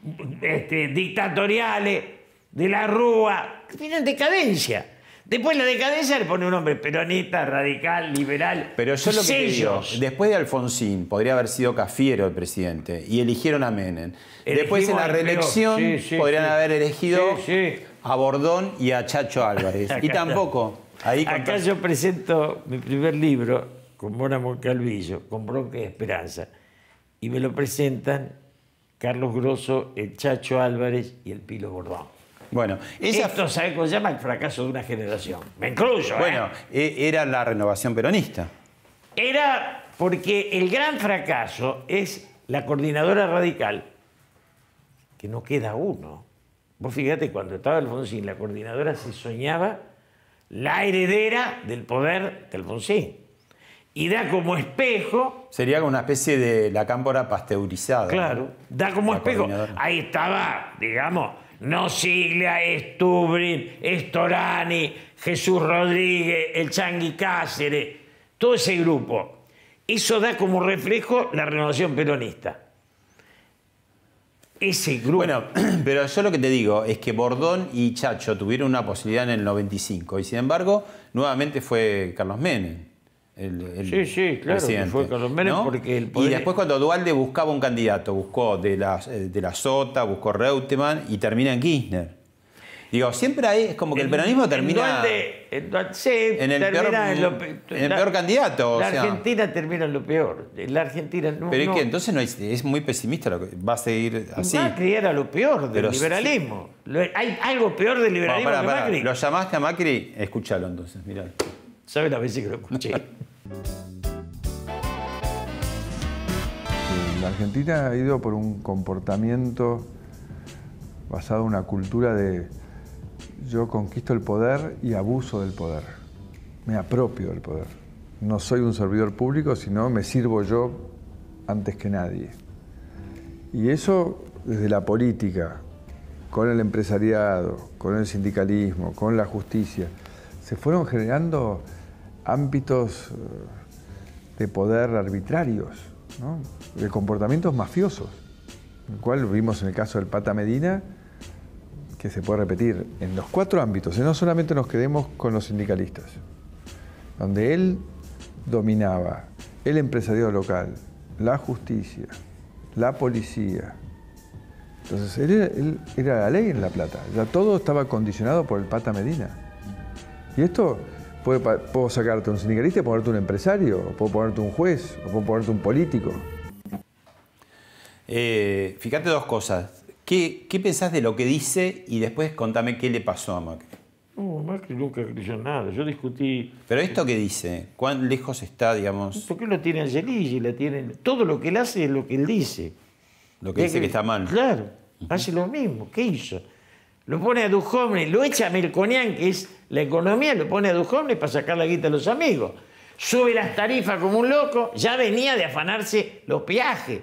dictatoriales, de la Rúa, viene en decadencia. Después la decadencia le pone un hombre peronista, radical, liberal. Pero yo lo que te digo, después de Alfonsín, podría haber sido Cafiero el presidente, y eligieron a Menem. Después en la reelección podrían haber elegido a Bordón y a Chacho Álvarez. Y tampoco. Acá yo presento mi primer libro con Mora Moncalvillo, con Bronca y Esperanza, y me lo presentan Carlos Grosso, el Chacho Álvarez y el Pilo Bordón. Bueno, esto, ¿sabes cómo se llama? El fracaso de una generación. Me incluyo, Bueno, era la renovación peronista. Era porque el gran fracaso es la coordinadora radical, que no queda uno. Vos fíjate, cuando estaba Alfonsín, la coordinadora se soñaba la heredera del poder de Alfonsín. Y da como espejo... Sería como una especie de la cámpora pasteurizada. Claro, da como espejo. Ahí estaba, digamos, Nosiglia, Stubrin, Storani, Jesús Rodríguez, el Changi Cáceres, todo ese grupo. Eso da como reflejo la renovación peronista. Ese grupo... Bueno, pero yo lo que te digo es que Bordón y Chacho tuvieron una posibilidad en el 95 y sin embargo nuevamente fue Carlos Menem. Sí, claro, que fue Carlos Menem, ¿no? Porque el poder... Y después cuando Duhalde buscaba un candidato, buscó de la Sota, buscó Reutemann y termina en Kirchner. Digo, siempre ahí es como que el peronismo termina en el peor candidato. La Argentina termina en lo peor. La Argentina no. Pero es que entonces no es muy pesimista lo que va a seguir así. Macri era lo peor del liberalismo. ¿Hay algo peor del liberalismo que Macri? ¿Lo llamaste a Macri? Escúchalo entonces, mirá. ¿Sabes las veces que lo escuché? La Argentina ha ido por un comportamiento basado en una cultura de yo conquisto el poder y abuso del poder. Me apropio del poder. No soy un servidor público, sino me sirvo yo antes que nadie. Y eso desde la política, con el empresariado, con el sindicalismo, con la justicia, se fueron generando ámbitos de poder arbitrarios, ¿no? De comportamientos mafiosos, el cual vimos en el caso del Pata Medina, que se puede repetir en los 4 ámbitos, y no solamente nos quedemos con los sindicalistas, donde él dominaba el empresariado local, la justicia, la policía. Entonces, él era la ley en La Plata, ya todo estaba condicionado por el Pata Medina. Y esto, puedo sacarte un sindicalista y ponerte un empresario, o puedo ponerte un juez, o puedo ponerte un político. Fíjate 2 cosas. ¿Qué pensás de lo que dice? Y después contame qué le pasó a Macri. No, Macri nunca creyó en nada. Yo discutí... Pero esto que dice, ¿cuán lejos está, digamos? Porque lo tiene Angelilli, todo lo que él hace es lo que él dice. Lo que dice que está mal. Claro, hace lo mismo. ¿Qué hizo? Lo pone a Duhovne, lo echa a Melconian, que es la economía, lo pone a Duhovne para sacar la guita a los amigos. Sube las tarifas como un loco, ya venía de afanarse los peajes.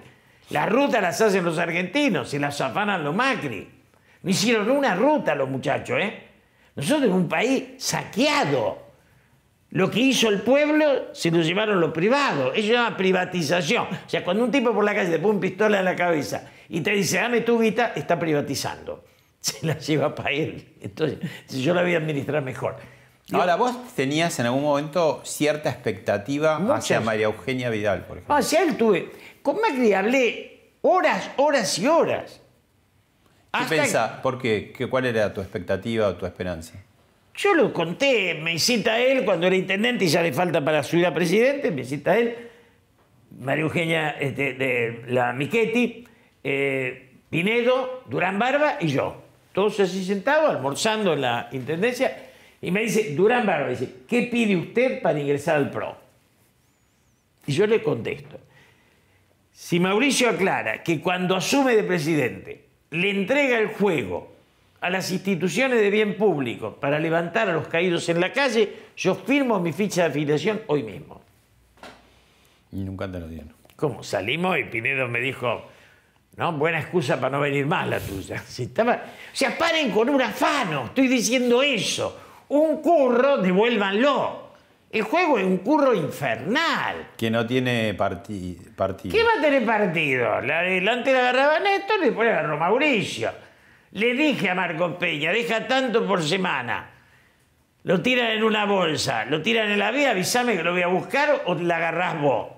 Las rutas las hacen los argentinos, se las afanan los Macri. No hicieron una ruta los muchachos, ¿eh? Nosotros en un país saqueado. Lo que hizo el pueblo se lo llevaron los privados. Eso se llama privatización. O sea, cuando un tipo por la calle te pone una pistola en la cabeza y te dice, dame tu guita, está privatizando. Se la lleva para él. Entonces, yo la voy a administrar mejor. Ahora, vos tenías en algún momento cierta expectativa hacia María Eugenia Vidal, por ejemplo. Hacia él tuve. Con Macri hablé horas y horas. ¿Qué pensás? ¿Por qué? ¿Cuál era tu expectativa o tu esperanza? Yo lo conté, me cita él cuando era intendente y ya le falta para subir a presidente, me cita él, María Eugenia de la Michetti, Pinedo, Durán Barba y yo. Todos así sentados, almorzando en la intendencia, y me dice, Durán Barba, dice, ¿qué pide usted para ingresar al PRO? Y yo le contesto, si Mauricio aclara que cuando asume de presidente le entrega el juego a las instituciones de bien público para levantar a los caídos en la calle, yo firmo mi ficha de afiliación hoy mismo. Y nunca te lo dieron. ¿Cómo? Salimos y Pinedo me dijo, no, buena excusa para no venir más la tuya. O sea, paren con un afano, estoy diciendo eso. Un curro, devuélvanlo. El juego es un curro infernal. Que no tiene partido. ¿Qué va a tener partido? Antes la agarraba Néstor y después la agarró Mauricio. Le dije a Marco Peña, deja tanto por semana. Lo tiran en una bolsa, lo tiran en la vía, avísame que lo voy a buscar o la agarrás vos.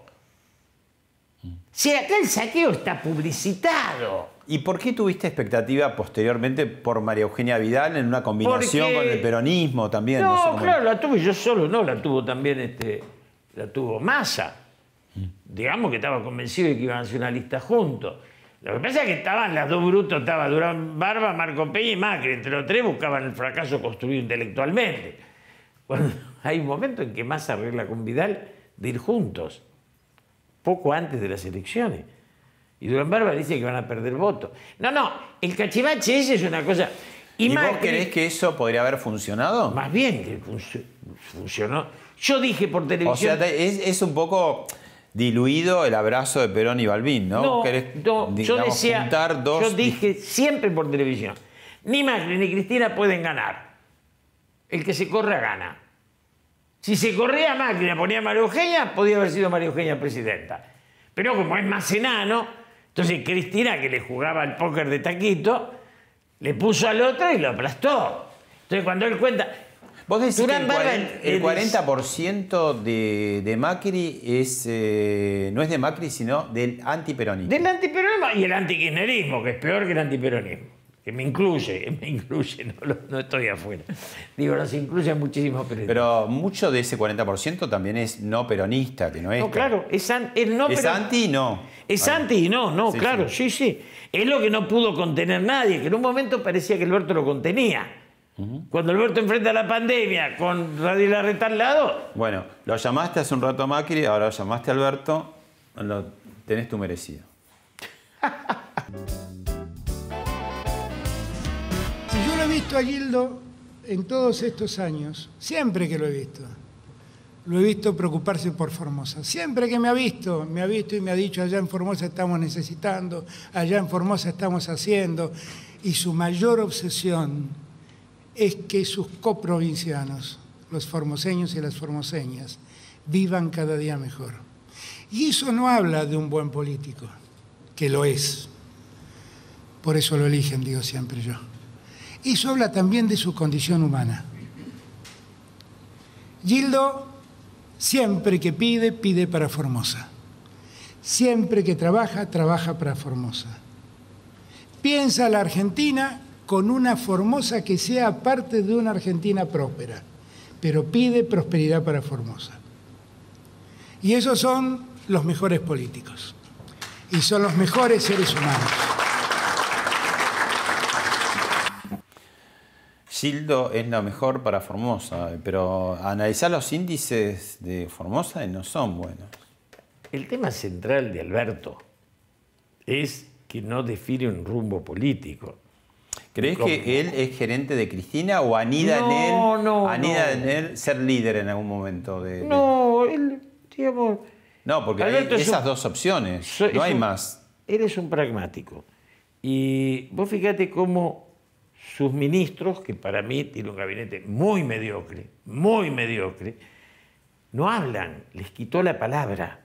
Si acá el saqueo está publicitado. ¿Y por qué tuviste expectativa posteriormente por María Eugenia Vidal en una combinación con el peronismo también? No, sé cómo... claro, la tuve yo solo, no, la tuvo también la tuvo Massa. Digamos que estaba convencido de que iban a hacer una lista juntos. Lo que pasa es que estaban las dos brutos, estaba Durán Barba, Marco Peña y Macri. Entre los tres buscaban el fracaso construido intelectualmente. Cuando hay un momento en que Massa arregla con Vidal de ir juntos, poco antes de las elecciones. Y Durán Barba dice que van a perder votos. No, el cachivache ese es una cosa... ¿Y vos creés que eso podría haber funcionado? Más bien que funcionó. Yo dije por televisión... O sea, es un poco diluido el abrazo de Perón y Balbín, ¿no? No, digamos, yo decía, juntar dos... yo dije siempre por televisión, ni Macri ni Cristina pueden ganar. El que se corra gana. Si se corría Macri y la ponía María Eugenia, podía haber sido María Eugenia presidenta. Pero como es más enano, entonces Cristina, que le jugaba al póker de taquito, le puso al otro y lo aplastó. Entonces cuando él cuenta... Vos decís que el 40% de Macri no es de Macri, sino del antiperonismo. Del antiperonismo y el antikirchnerismo, que es peor que el antiperonismo. Que me incluye, no estoy afuera. Digo, nos incluye muchísimos periodistas. Pero mucho de ese 40% también es no peronista, que no es... No, claro, es anti y no. Es anti y no, sí, claro, sí. Es lo que no pudo contener nadie, que en un momento parecía que Alberto lo contenía. Cuando Alberto enfrenta la pandemia con Radio Larreta al lado... Bueno, lo llamaste hace un rato a Macri, ahora lo llamaste a Alberto, lo tenés tú merecido. Yo lo he visto a Gildo en todos estos años, siempre que lo he visto preocuparse por Formosa. Siempre que me ha visto y me ha dicho, allá en Formosa estamos necesitando, allá en Formosa estamos haciendo. Y su mayor obsesión es que sus coprovincianos, los formoseños y las formoseñas, vivan cada día mejor. Y eso no habla de un buen político, que lo es. Por eso lo eligen, digo siempre yo. Eso habla también de su condición humana. Gildo, siempre que pide, pide para Formosa. Siempre que trabaja, trabaja para Formosa. Piensa la Argentina con una Formosa que sea parte de una Argentina próspera, pero pide prosperidad para Formosa. Y esos son los mejores políticos. Y son los mejores seres humanos. Gildo es lo mejor para Formosa, pero analizar los índices de Formosa no son buenos. El tema central de Alberto es que no define un rumbo político. ¿Crees que él es gerente de Cristina o anida en él ser líder en algún momento? No, él, digamos... No, porque hay esas dos opciones, no hay más. Él es un pragmático. Y vos fíjate cómo sus ministros, que para mí tiene un gabinete muy mediocre, no hablan, les quitó la palabra.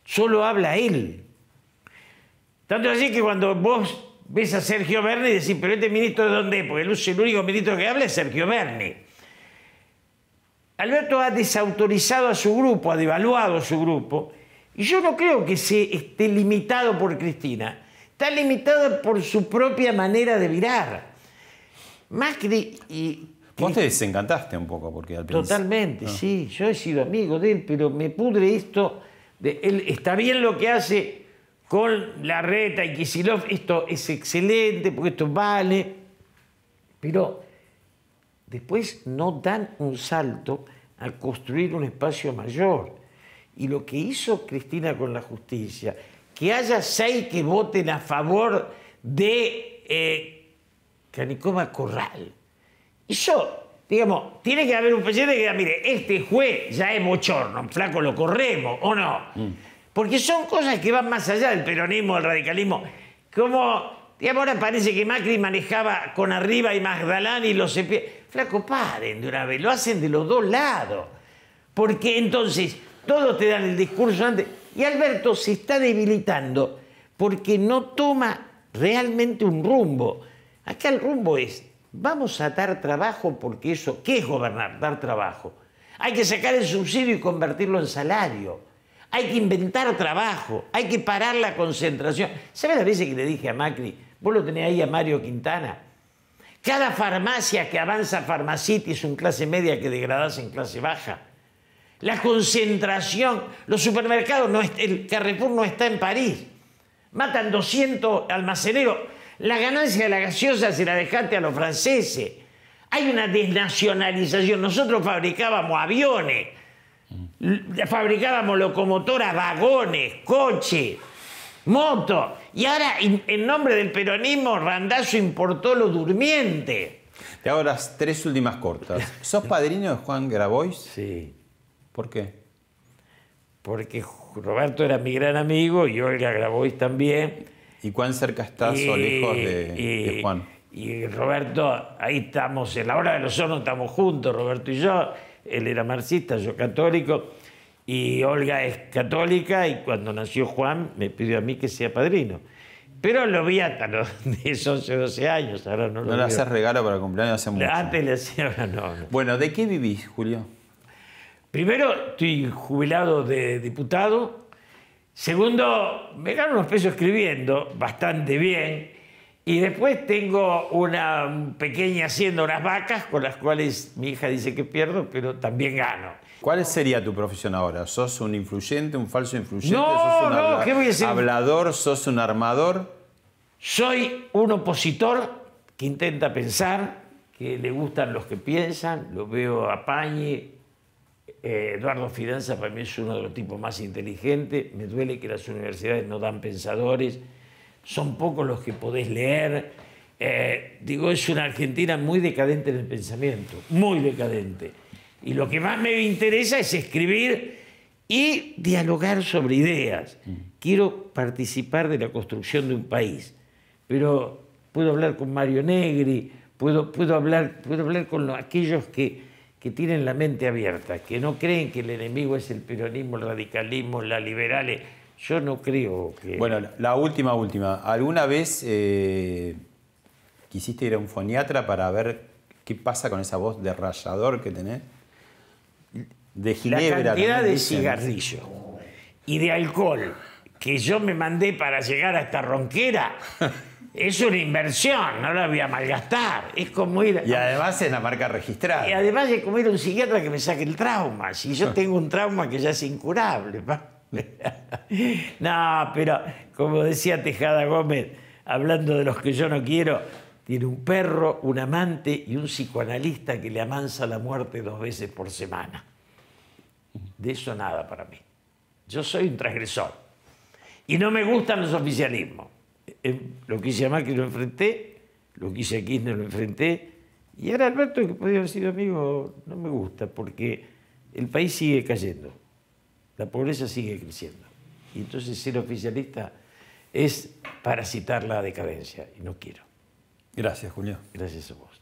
Solo habla él. Tanto así que cuando vos ves a Sergio Berni y decís, pero este ministro ¿de dónde es? Porque el único ministro que habla es Sergio Berni. Alberto ha desautorizado a su grupo, ha devaluado a su grupo, y yo no creo que se esté limitado por Cristina. Está limitado por su propia manera de virar. Macri y... Vos te desencantaste un poco porque al principio... Totalmente, sí. Yo he sido amigo de él, pero me pudre esto. Él está bien lo que hace con Larreta y Kicillof. Esto es excelente porque esto vale. Pero después no dan un salto a construir un espacio mayor. Y lo que hizo Cristina con la justicia, que haya 6 que voten a favor de Canicoma Corral. Eso, digamos, tiene que haber un presidente que diga, mire, este juez ya es bochorno, flaco, lo corremos, ¿o no? Porque son cosas que van más allá del peronismo, del radicalismo. Como, digamos, ahora parece que Macri manejaba con Arriba y Magdalán y los... Flaco, paren de una vez, lo hacen de los dos lados. Porque entonces todos te dan el discurso antes. Y Alberto se está debilitando porque no toma realmente un rumbo. Acá el rumbo es Vamos a dar trabajo porque eso, ¿qué es gobernar? Dar trabajo. Hay que sacar el subsidio y convertirlo en salario. Hay que inventar trabajo. Hay que parar la concentración. ¿Sabes las veces que le dije a Macri? Vos lo tenés ahí a Mario Quintana. Cada farmacia que avanza Farmacitis, un clase media que degradás en clase baja. La concentración. Los supermercados, el Carrefour no está en París. Matan 200 almaceneros. La ganancia de la gaseosa se la dejaste a los franceses. Hay una desnacionalización. Nosotros fabricábamos aviones, fabricábamos locomotoras, vagones, coches, motos. Y ahora, en nombre del peronismo, Randazzo importó lo durmiente. Te hago las 3 últimas cortas. ¿Sos padrino de Juan Grabois? Sí. ¿Por qué? Porque Roberto era mi gran amigo y Olga Grabois también. ¿Y cuán cerca estás o lejos de Juan? Y Roberto, ahí estamos, en la hora de los hornos estamos juntos, Roberto y yo. Él era marxista, yo católico. Y Olga es católica y cuando nació Juan me pidió a mí que sea padrino. Pero lo vi hasta los 10, 11, 12 años, ahora no lo veo. ¿No le haces regalo para el cumpleaños hace mucho? Antes le hacía, ahora no. Bueno, ¿de qué vivís, Julio? Primero, estoy jubilado de diputado. Segundo, me gano unos pesos escribiendo, bastante bien. Y después tengo una pequeña hacienda, unas vacas, con las cuales mi hija dice que pierdo, pero también gano. ¿Cuál sería tu profesión ahora? ¿Sos un influyente, un falso influyente? No, ¿Sos un ¿qué voy a ser? hablador? ¿Sos un armador? Soy un opositor que intenta pensar, que le gustan los que piensan, lo veo a Pañi. Eduardo Fidanza para mí es uno de los tipos más inteligentes. Me duele que las universidades no dan pensadores. Son pocos los que podés leer. Es una Argentina muy decadente en el pensamiento, muy decadente. Y lo que más me interesa es escribir y dialogar sobre ideas. Quiero participar de la construcción de un país. Pero puedo hablar con Mario Negri, puedo hablar con aquellos que tienen la mente abierta, que no creen que el enemigo es el peronismo, el radicalismo, las liberales. Yo no creo que... Bueno, la última. ¿Alguna vez quisiste ir a un foniatra para ver qué pasa con esa voz de rallador que tenés? De ginebra. La cantidad de dicen. cigarrillos y de alcohol que yo me mandé para llegar a esta ronquera... Es una inversión, no la voy a malgastar. Es como ir... Y además es la marca registrada. Y además es como ir a un psiquiatra que me saque el trauma. Si yo tengo un trauma que ya es incurable. No, pero como decía Tejada Gómez, hablando de los que yo no quiero, tiene un perro, un amante y un psicoanalista que le amansa la muerte 2 veces por semana. De eso nada para mí. Yo soy un transgresor. Y no me gustan los oficialismos. Lo que hice a Macri lo enfrenté, lo que hice a Kirchner lo enfrenté, y ahora Alberto, que podría haber sido amigo, no me gusta, porque el país sigue cayendo, la pobreza sigue creciendo, y entonces ser oficialista es parasitar la decadencia, y no quiero. Gracias, Julio. Gracias a vos.